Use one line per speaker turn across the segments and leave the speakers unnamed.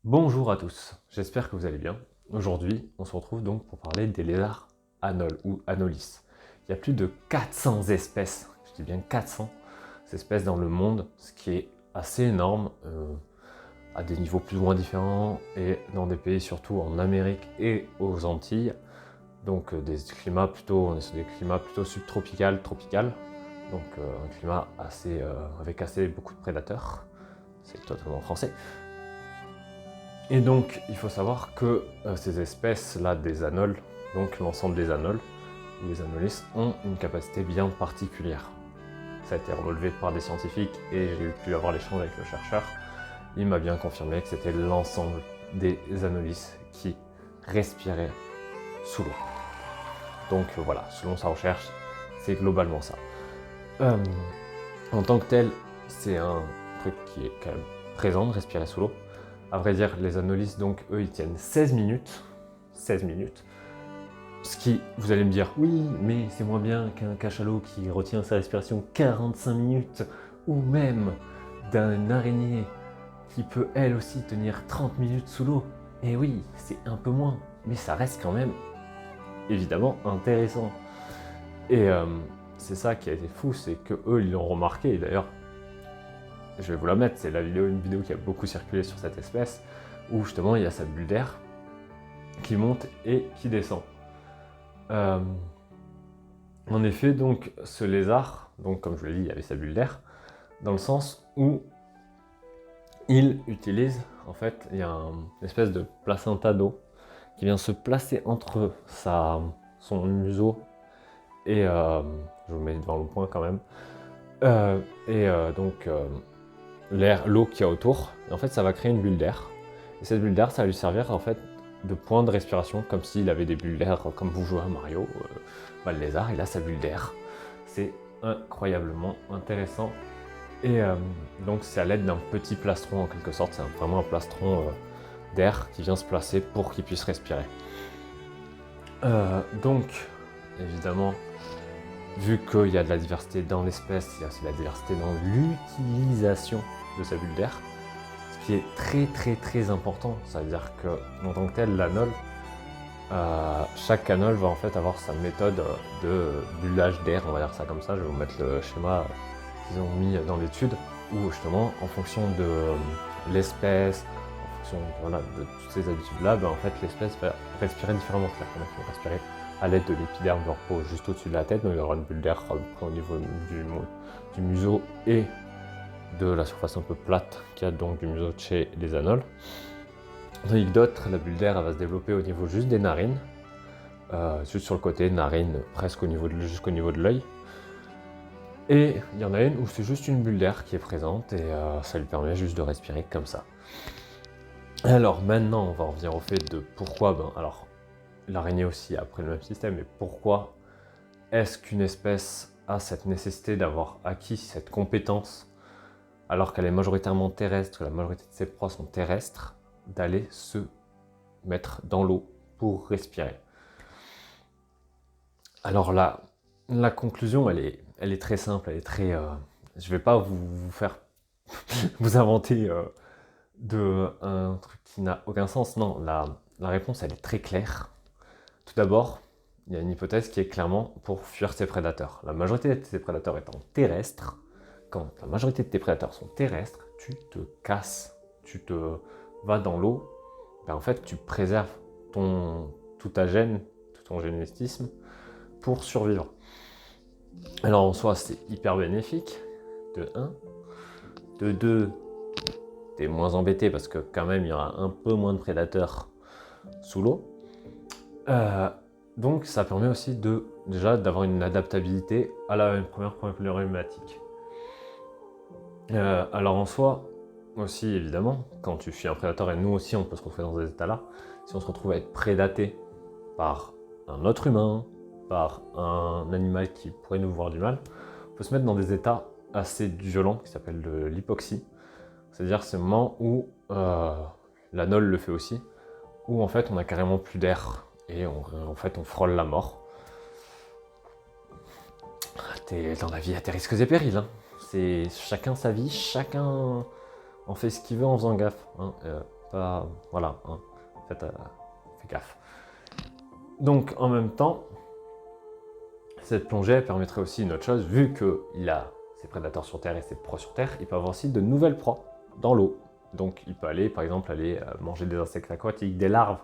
Bonjour à tous, j'espère que vous allez bien. Aujourd'hui, on se retrouve donc pour parler des lézards anoles ou anolis. Il y a plus de 400 espèces, je dis bien 400 espèces dans le monde, ce qui est assez énorme, à des niveaux plus ou moins différents, et dans des pays surtout en Amérique et aux Antilles. Donc des climats plutôt, on est sur des climats plutôt subtropical, tropical, donc un climat assez, avec assez beaucoup de prédateurs, c'est totalement français. Et donc, il faut savoir que ces espèces-là des anoles, donc l'ensemble des anoles, ou les anolis, ont une capacité bien particulière. Ça a été relevé par des scientifiques et j'ai pu avoir l'échange avec le chercheur. Il m'a bien confirmé que c'était l'ensemble des anolis qui respiraient sous l'eau. Donc voilà, selon sa recherche, c'est globalement ça. En tant que tel, c'est un truc qui est quand même présent de respirer sous l'eau. À vrai dire, les anolis, donc, eux, ils tiennent 16 minutes. 16 minutes. Ce qui, vous allez me dire, oui, mais c'est moins bien qu'un cachalot qui retient sa respiration 45 minutes, ou même d'une araignée qui peut elle aussi tenir 30 minutes sous l'eau. Et oui, c'est un peu moins, mais ça reste quand même évidemment intéressant. Et c'est ça qui a été fou, c'est que eux ils l'ont remarqué. Et d'ailleurs, je vais vous la mettre, c'est une vidéo qui a beaucoup circulé sur cette espèce, où justement il y a sa bulle d'air qui monte et qui descend. En effet, donc ce lézard, donc comme je l'ai dit, il avait sa bulle d'air, dans le sens où il utilise, en fait, il y a une espèce de placenta d'eau qui vient se placer entre son museau et je vous mets devant le point quand même, donc l'eau qu'il y a autour. Et en fait, ça va créer une bulle d'air. Et cette bulle d'air, ça va lui servir en fait de point de respiration, comme s'il avait des bulles d'air, comme vous jouez à Mario. Le lézard, il a sa bulle d'air. C'est incroyablement intéressant. Et donc, c'est à l'aide d'un petit plastron en quelque sorte. C'est vraiment un plastron d'air qui vient se placer pour qu'il puisse respirer. Donc, évidemment, vu qu'il y a de la diversité dans l'espèce, il y a aussi de la diversité dans l'utilisation de sa bulle d'air, ce qui est très très très important. Ça veut dire que, en tant que tel, l'anole, chaque anole va en fait avoir sa méthode de bullage d'air, on va dire ça comme ça. Je vais vous mettre le schéma qu'ils ont mis dans l'étude, où justement, en fonction de l'espèce, en fonction de toutes ces habitudes-là, en fait, l'espèce va respirer différemment. C'est-à-dire qu'il y en a qui vont respirer à l'aide de l'épiderme de repos juste au-dessus de la tête, donc il y aura une bulle d'air au niveau du museau et de la surface un peu plate qu'il y a donc du museau chez les anoles. Tandis que d'autres, la bulle d'air va se développer au niveau juste des narines, juste sur le côté, narine presque jusqu'au niveau de l'œil. Et il y en a une où c'est juste une bulle d'air qui est présente et ça lui permet juste de respirer comme ça. Alors maintenant, on va en revenir au fait de pourquoi, alors l'araignée aussi a après le même système, mais pourquoi est-ce qu'une espèce a cette nécessité d'avoir acquis cette compétence alors qu'elle est majoritairement terrestre, que la majorité de ses proies sont terrestres, d'aller se mettre dans l'eau pour respirer? Alors là, la conclusion, elle est très simple, elle est très... je vais pas vous faire vous inventer un truc qui n'a aucun sens. Non, la réponse, elle est très claire. Tout d'abord, il y a une hypothèse qui est clairement pour fuir ses prédateurs. La majorité de tes prédateurs étant terrestres, quand la majorité de tes prédateurs sont terrestres, tu te casses, tu te vas dans l'eau, en fait tu préserves toute ta gène, tout ton génétisme pour survivre. Alors en soi c'est hyper bénéfique, de 1. De 2, t'es moins embêté parce que quand même il y aura un peu moins de prédateurs sous l'eau. Donc ça permet aussi déjà d'avoir une adaptabilité à la première problématique. Alors en soi, aussi évidemment, quand tu fuis un prédateur, et nous aussi on peut se retrouver dans ces états-là, si on se retrouve à être prédaté par un autre humain, par un animal qui pourrait nous voir du mal, on peut se mettre dans des états assez violents qui s'appellent de l'hypoxie. C'est-à-dire ce moment où l'anole le fait aussi, où en fait on a carrément plus d'air et en fait on frôle la mort. T'es dans la vie à tes risques et périls. C'est chacun sa vie, chacun en fait ce qu'il veut en faisant gaffe. pas... Voilà, hein. Faites gaffe. Donc en même temps, cette plongée elle permettrait aussi une autre chose, vu qu'il a ses prédateurs sur Terre et ses proies sur Terre, il peut avoir aussi de nouvelles proies dans l'eau. Donc il peut aller, par exemple, manger des insectes aquatiques, des larves.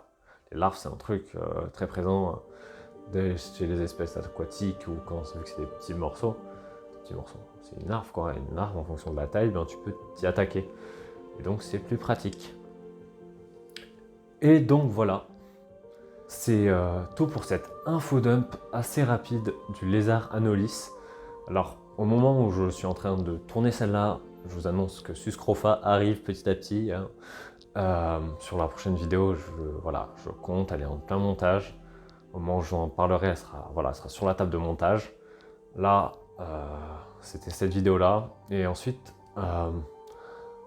Les larves, c'est un truc très présent chez les espèces aquatiques, ou vu que c'est des petits morceaux. C'est une larve quoi, une larve en fonction de la taille, ben, tu peux t'y attaquer. Et donc c'est plus pratique. Et donc voilà, c'est tout pour cette infodump assez rapide du lézard Anolis. Alors au moment où je suis en train de tourner celle-là, je vous annonce que Suscrofa arrive petit à petit. Hein. Sur la prochaine vidéo, je compte, elle est en plein montage. Au moment où j'en parlerai, elle sera sur la table de montage. Là, c'était cette vidéo-là. Et ensuite,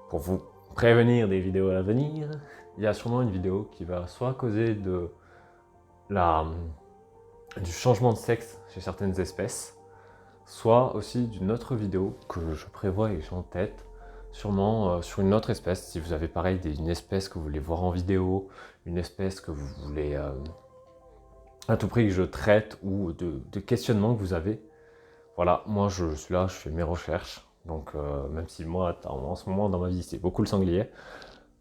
pour vous prévenir des vidéos à venir, il y a sûrement une vidéo qui va soit causer du changement de sexe chez certaines espèces, soit aussi d'une autre vidéo que je prévois et j'ai en tête, sûrement sur une autre espèce. Si vous avez pareil une espèce que vous voulez voir en vidéo, une espèce que vous voulez à tout prix que je traite, ou de questionnements que vous avez, voilà, moi je suis là, je fais mes recherches. Donc même si moi en ce moment dans ma vie c'est beaucoup le sanglier,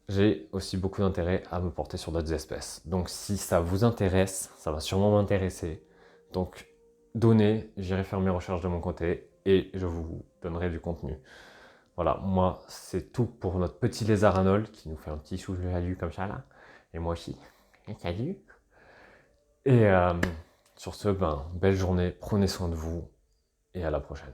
j'ai aussi beaucoup d'intérêt à me porter sur d'autres espèces. Donc si ça vous intéresse, ça va sûrement m'intéresser. Donc donnez, j'irai faire mes recherches de mon côté et je vous donnerai du contenu. Voilà, moi c'est tout pour notre petit lézard anole qui nous fait un petit salut comme ça là. Et moi aussi. Salut. Et sur ce, belle journée, prenez soin de vous et à la prochaine.